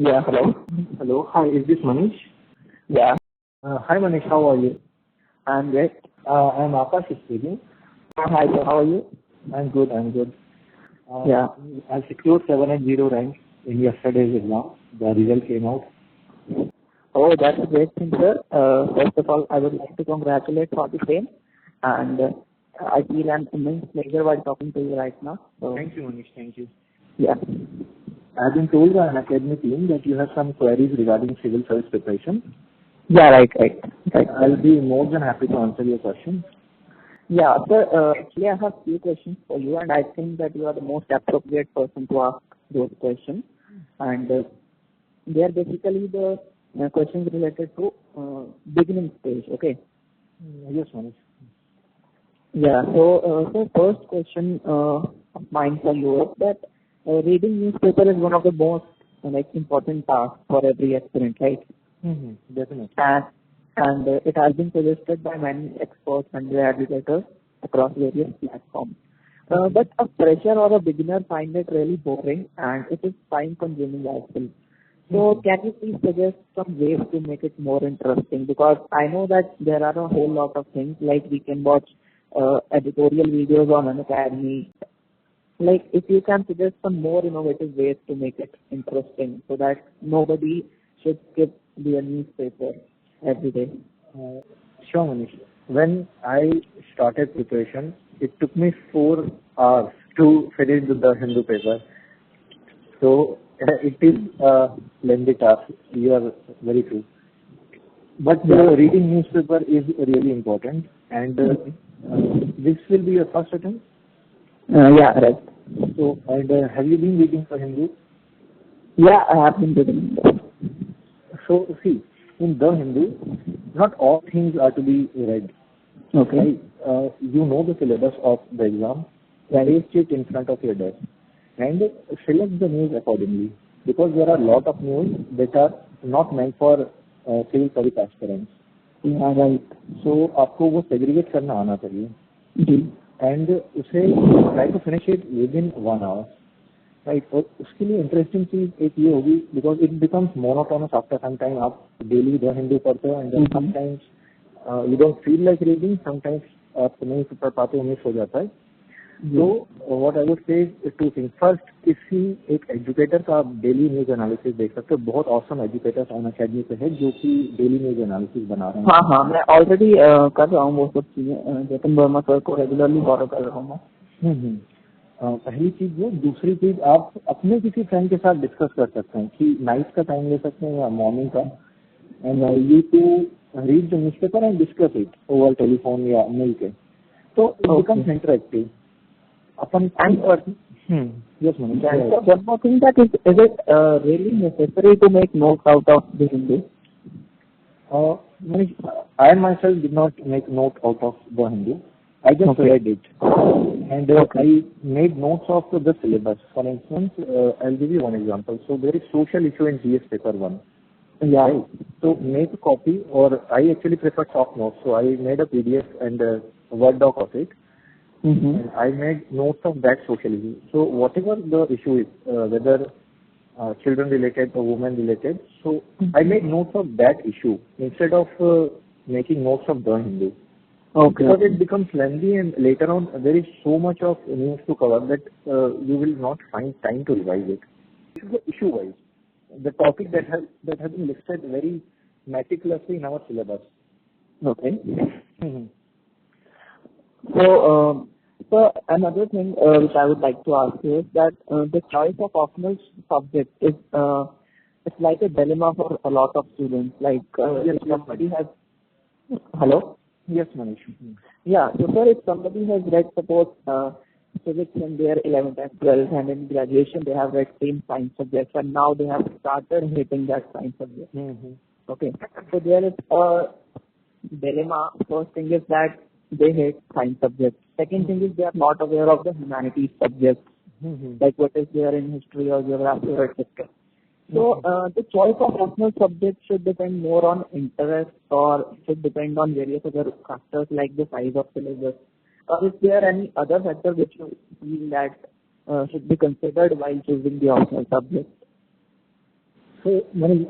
Yeah, hello. Hello. Hi, is this Manish? Yeah, Hi Manish, how are you? I'm great. I'm Akash speaking. Hi, sir, how are you? I'm good, I'm good. Yeah. I secured 780 rank in yesterday's exam. The result came out. Oh, that's a great thing, sir. First of all, I would like to congratulate for the same. And I feel an immense pleasure while talking to you right now. So, Thank you Manish, thank you. yeah. I've been told by Unacademy team that you have some queries regarding civil service preparation. Yeah, right. I'll be more than happy to answer your questions. Yeah, sir, actually, I have few questions for you, and I think that you are the most appropriate person to ask those questions. And they are basically the questions related to beginning stage, okay? Yes Manish. Yeah. So first question of mine for you is that reading newspaper is one of the most important tasks for every aspirant, right? Definitely. And it has been suggested by many experts and their educators across various platforms. But a fresher or a beginner find it really boring and it is time consuming as well. So can you please suggest some ways to make it more interesting? Because I know that there are a whole lot of things like we can watch editorial videos on Unacademy. Like if you can suggest some more innovative ways to make it interesting so that nobody should skip the newspaper every day. Sure Manish. When I started preparation, it took me 4 hours to finish the Hindu paper. So it is a lengthy task. You are very true. But reading newspaper is really important. And this will be your first attempt. Yeah, right. So and have you been reading for Hindu? Yeah, I have been reading. So see, in the Hindu, not all things are to be read. Okay. Right? You know the syllabus of the exam. Paste it in front of your desk and select the news accordingly. Because there are a lot of news that are not meant for civil service aspirants. Yeah, right. So आपको वो segregate करना आना चाहिए. जी. And उसे try to finish it within 1 hour. Right. और उसके लिए interesting चीज एक ये होगी because it becomes monotonous after some time. आप daily the Hindu पढ़ते हो and then sometimes you don't feel like reading. Sometimes आप नहीं पढ़ पाते हो, मिस हो जाता है. So what I would say is 2 things. First, किसी एक एजुकेटर का आप डेली न्यूज एनालिसिस देख सकते हो. बहुत ऑसम एजुकेटर्स अनअकैडमी पे है जो कि डेली न्यूज एनालिसिस बना रहे हैं. हाँ मैं ऑलरेडी कर रहा हूँ वो सब चीजें. जतिन वर्मा सर को रेगुलरली फॉलो कर रहा हूँ. पहली चीज वो. दूसरी चीज आप अपने किसी फ्रेंड के साथ डिस्कस कर सकते हैं कि नाइट का टाइम ले सकते हैं या मॉर्निंग का. And you to read the newspaper and discuss it over telephone या मेल के. तो it becomes interactive. Upon yes, Manish. One more thing, that is it really necessary to make notes out of the Hindu? Manish, I myself did not make note out of the Hindu. I just read it. And I made notes of the syllabus. For instance, I'll give you one example. So there is social issue in GS paper 1. Yeah. Right? So make a copy, or I actually prefer soft notes. So I made a PDF and a Word doc of it. And I made notes of that social issue. So whatever the issue is, whether children related or women related, so I made notes of that issue instead of making notes of the Hindu. Okay. Because it becomes lengthy and later on there is so much of news to cover that you will not find time to revise it. This is the issue wise. The topic that has been listed very meticulously in our syllabus. Okay. So another thing which I would like to ask you is that the choice of optional subject is it's like a dilemma for a lot of students. Like if somebody has hello. Yes, Manish. Yeah. So sir, if somebody has read suppose physics in their 11th and 12th, and in graduation they have read same science subjects, and now they have started hating that science subject. Okay. So there is a dilemma. First thing is that they hate science subjects. Second thing is they are not aware of the humanities subjects, like what is there in history or geography or etc. So the choice of optional subjects should depend more on interest, or should depend on various other factors like the size of syllabus. Or is there any other factor which you feel that should be considered while choosing the optional subject? So, Manish,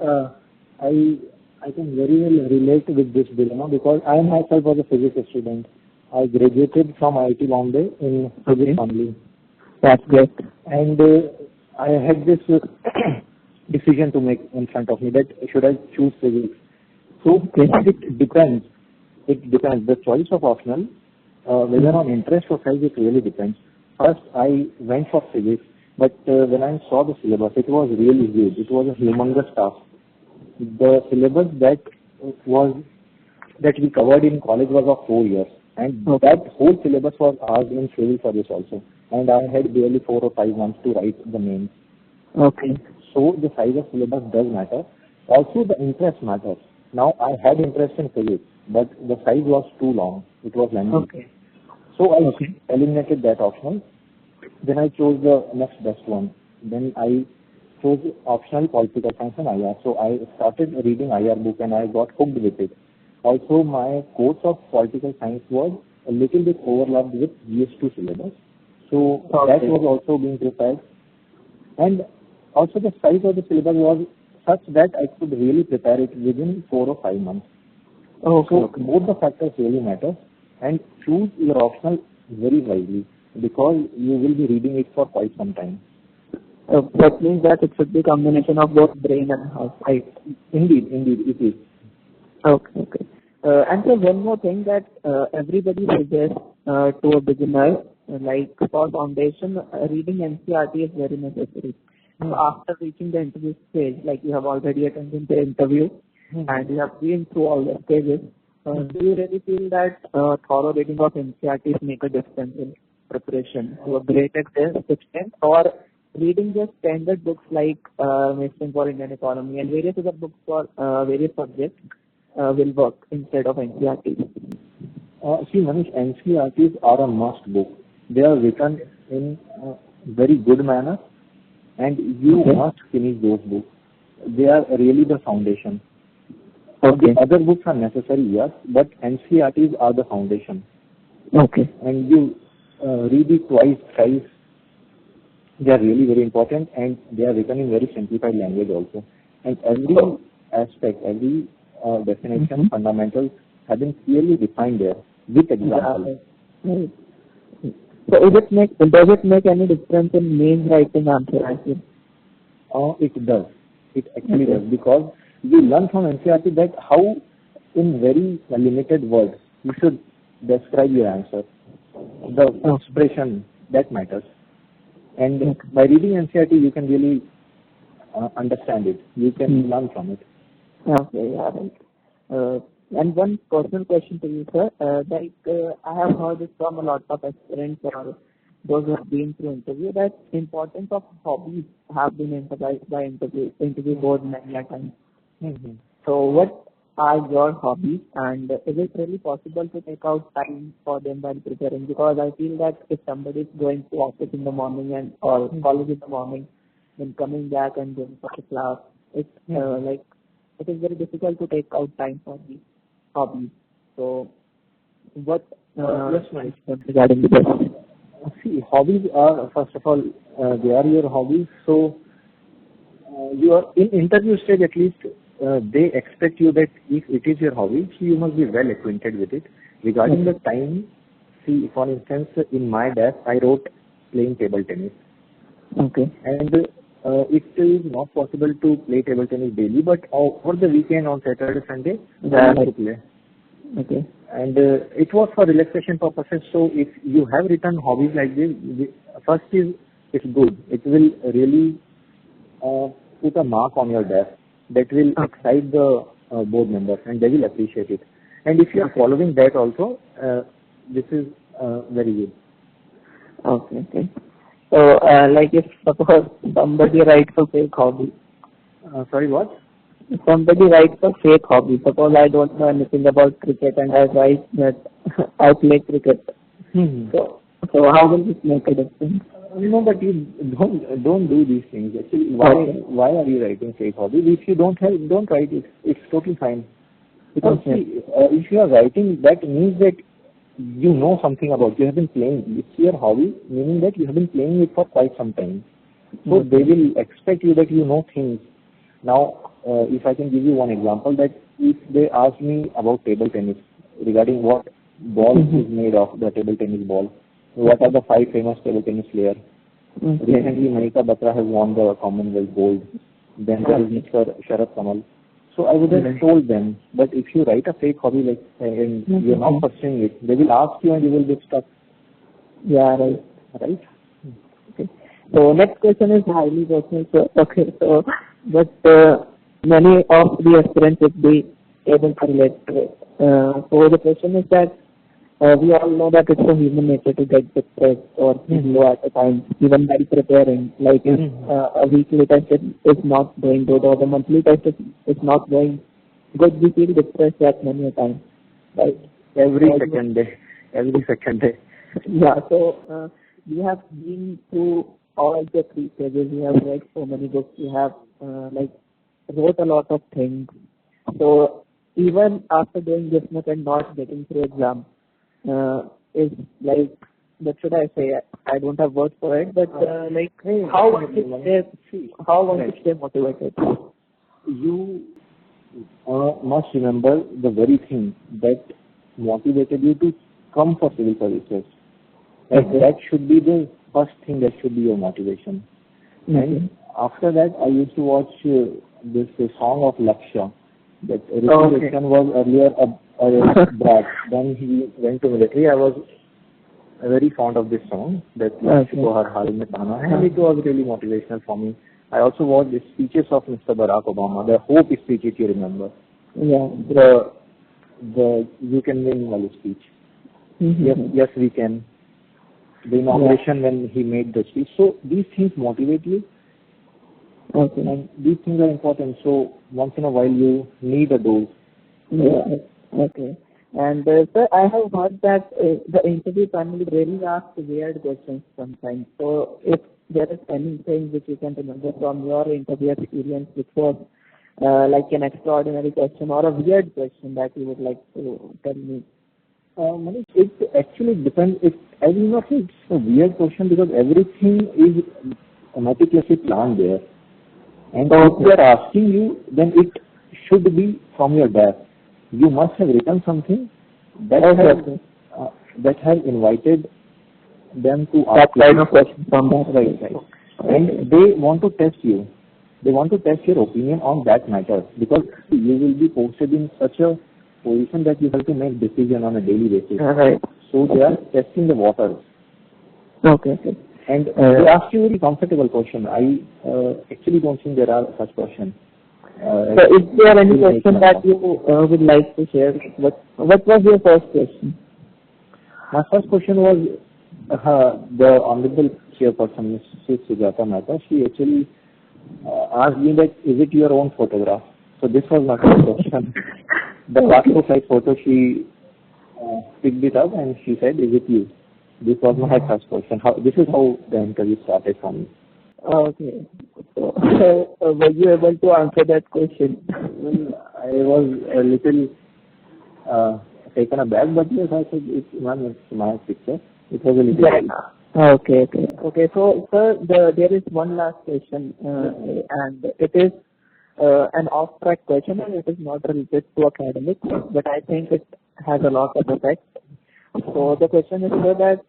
I can very well relate with this dilemma because I myself was a physics student. I graduated from IIT Bombay in physics only. That's great. And I had this decision to make in front of me that should I choose physics. So it depends. It depends. The choice of optional, whether on interest or size, it really depends. First, I went for physics, but when I saw the syllabus, it was really huge. It was a humongous task. The syllabus that we covered in college was of 4 years, and that whole syllabus was asked in civil service also. And I had barely 4 or 5 months to write the mains. Okay. So the size of syllabus does matter. Also, the interest matters. Now, I had interest in physics, but the size was too long. It was lengthy. Okay. So I eliminated that option. Then I chose the next best one. Then I chose optional political science and IR. So I started reading IR book and I got hooked with it. Also, my course of political science was a little bit overlapped with GS2 syllabus. So that was also being prepared. And also the size of the syllabus was such that I could really prepare it within 4 or 5 months. So both the factors really matter, and choose your optional very wisely because you will be reading it for quite some time. That means that it should be a combination of both brain and heart, right? Indeed, it is. Okay. And so one more thing that everybody suggests to a beginner, like for foundation, reading NCERT is very necessary. So after reaching the interview stage, like you have already attended the interview and you have been through all the stages, do you really feel that thorough reading of NCERTs make a difference in preparation to a great extent, or reading just standard books like Mission for Indian Economy and various other books for various subjects will work instead of NCERTs? See, Manish, NCERTs are a must book. They are written in a very good manner, and you must finish those books. They are really the foundation. The other books are necessary, yes, but NCERTs are the foundation. Okay. And you read it twice, thrice. They are really very important, and they are written in very simplified language also. And every aspect, every definition, fundamentals have been clearly defined there with examples. So does it make any difference in main writing answer? It does. It actually does, because we learn from NCERT that how in very limited words you should describe your answer. The expression that matters. And by reading NCERT you can really understand it. You can learn from it. Okay, yeah, right. And one personal question to you, sir. I have heard it from a lot of aspirants or those who have been through interview that importance of hobbies have been emphasized by interview board many a times. So what are your hobbies, and is it really possible to take out time for them while preparing? Because I feel that if somebody is going to office in the morning or college in the morning, then coming back and going for the class, it is very difficult to take out time for these hobbies. So what regarding this? See, hobbies are, first of all, they are your hobbies. So you are in interview stage, at least they expect you that if it is your hobby, so you must be well acquainted with it. Regarding the time, see, for instance, in my desk, I wrote playing table tennis. Okay. And it is not possible to play table tennis daily, but over the weekend on Saturday, Sunday, I used to play. Okay. And it was for relaxation purposes. So if you have written hobbies like this, first is it's good. It will really put a mark on your desk that will excite the board members, and they will appreciate it. And if you are following that also, this is very good. Okay. So, like if suppose somebody writes a fake hobby. Sorry, what? If somebody writes a fake hobby. Suppose I don't know anything about cricket and I write that I play cricket. So how will this make a difference? No, but you don't do these things. Actually, why are you writing fake hobby? If you don't write it. It's totally fine. Because see, if you are writing, that means that you know something about it. You have been playing. It's your hobby, meaning that you have been playing it for quite some time. So they will expect you that you know things. Now, if I can give you one example, that if they ask me about table tennis, regarding what ball is made of, the table tennis ball, what are the 5 famous table tennis players? Recently, Manika Batra has won the Commonwealth Gold. Then there is Mr. Sharat Kamal. So I would have told them, but if you write a fake hobby like and you're not pursuing it, they will ask you and you will get stuck. Yeah, right. Right? Okay. So next question is highly personal. So, okay, so but many of the aspirants would be able to relate to it. So the question is that we all know that it's a human nature to get depressed or low at a time, even while preparing. Like if a weekly test is not going good or the monthly test is not going good, we feel depressed that many a time. Right? Every second day. Yeah, so you have been through all the 3 stages. You have read so many books. You have wrote a lot of things. So even after doing this much and not getting through exam, is like, what should I say? I don't have words for it, but how one should stay motivated? You must remember the very thing that motivated you to come for civil services. That should be the first thing, that should be your motivation. And after that, I used to watch this song of Lakshya. That Rishi was earlier a brat. Then he went to military. I was very fond of this song, that Har Hal Mein Tana, and it was really motivational for me. I also watched the speeches of Mr. Barack Obama, the Hope speech, if you remember. Yeah. The You Can Win Wali speech. Yes, we can. The inauguration when he made the speech. So these things motivate you. Okay. And these things are important. So once in a while you need a dose. Yeah. Okay. And sir, I have heard that the interview panel really asks weird questions sometimes. So if there is anything which you can remember from your interview experience which was like an extraordinary question or a weird question that you would like to tell me. Manish, it actually depends. I will not say it's a weird question because everything is meticulously planned there. And if they are asking you, then it should be from your desk. You must have written something that has invited them to ask that kind of question from that. Right. And they want to test you. They want to test your opinion on that matter, because you will be posted in such a position that you have to make decision on a daily basis. Right. So they are testing the waters. Okay. And they ask you a very comfortable question. I actually don't think there are such questions. So is there any question that you would like to share? What was your first question? My first question was the Honorable Chairperson, Mrs. Sujata Mehta. She actually asked me that, is it your own photograph? So this was my first question. The passport size photo, she picked it up and she said, is it you? This was my first question. This is how the interview started for me. Okay. So were you able to answer that question? Well, I was a little taken aback, but yes, I said it's my picture. It was a little. Okay. So, sir, there is one last question, and it is an off-track question, and it is not related to academics, but I think it has a lot of effect. So the question is so that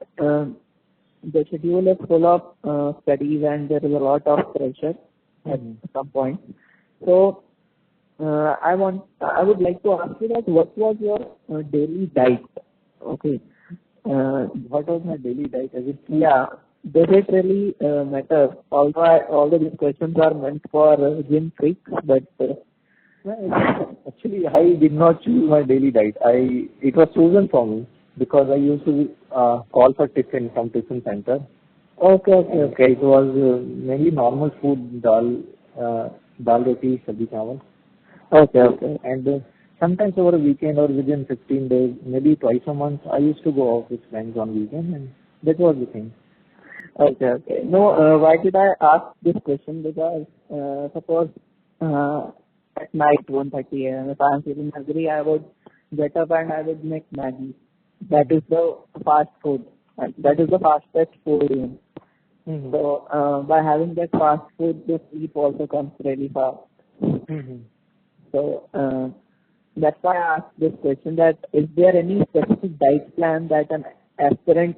the schedule is full of studies and there is a lot of pressure at some point. So I would like to ask you that what was your daily diet? Okay. What was my daily diet? Yeah. Does it really matter? Although these questions are meant for gym freaks, but actually I did not choose my daily diet. It was chosen for me because I used to call for tiffin from tiffin center. Okay. It was mainly normal food, dal roti, sabzi chawal. Okay. And sometimes over a weekend or within 15 days, maybe twice a month, I used to go out with friends on weekend, and that was the thing. Okay. No, why did I ask this question? Because suppose at night 1:30 a.m. if I am feeling hungry, I would get up and I would make Maggi. That is the fast food. That is the fastest food. So by having that fast food, the sleep also comes really fast. So that's why I asked this question, that is there any specific diet plan that an aspirant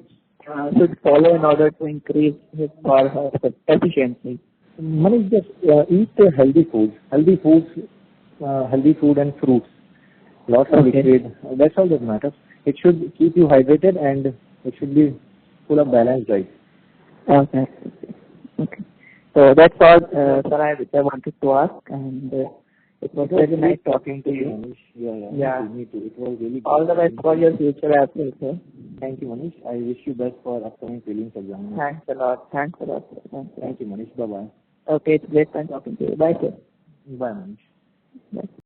should follow in order to increase his or her efficiency? Manish, just eat healthy food and fruits. Lots of liquid. That's all that matters. It should keep you hydrated and it should be full of balanced diet. Okay. So that's all, sir, which I wanted to ask, and it was very nice talking to you. Manish. Yeah. Me too. It was really all the best for your future as well, sir. Thank you, Manish. I wish you best for upcoming prelims exam. Thanks a lot. Sir. Thank you, Manish. Bye-bye. Okay, it's great time talking to you. Bye, sir. Bye, Manish. Bye.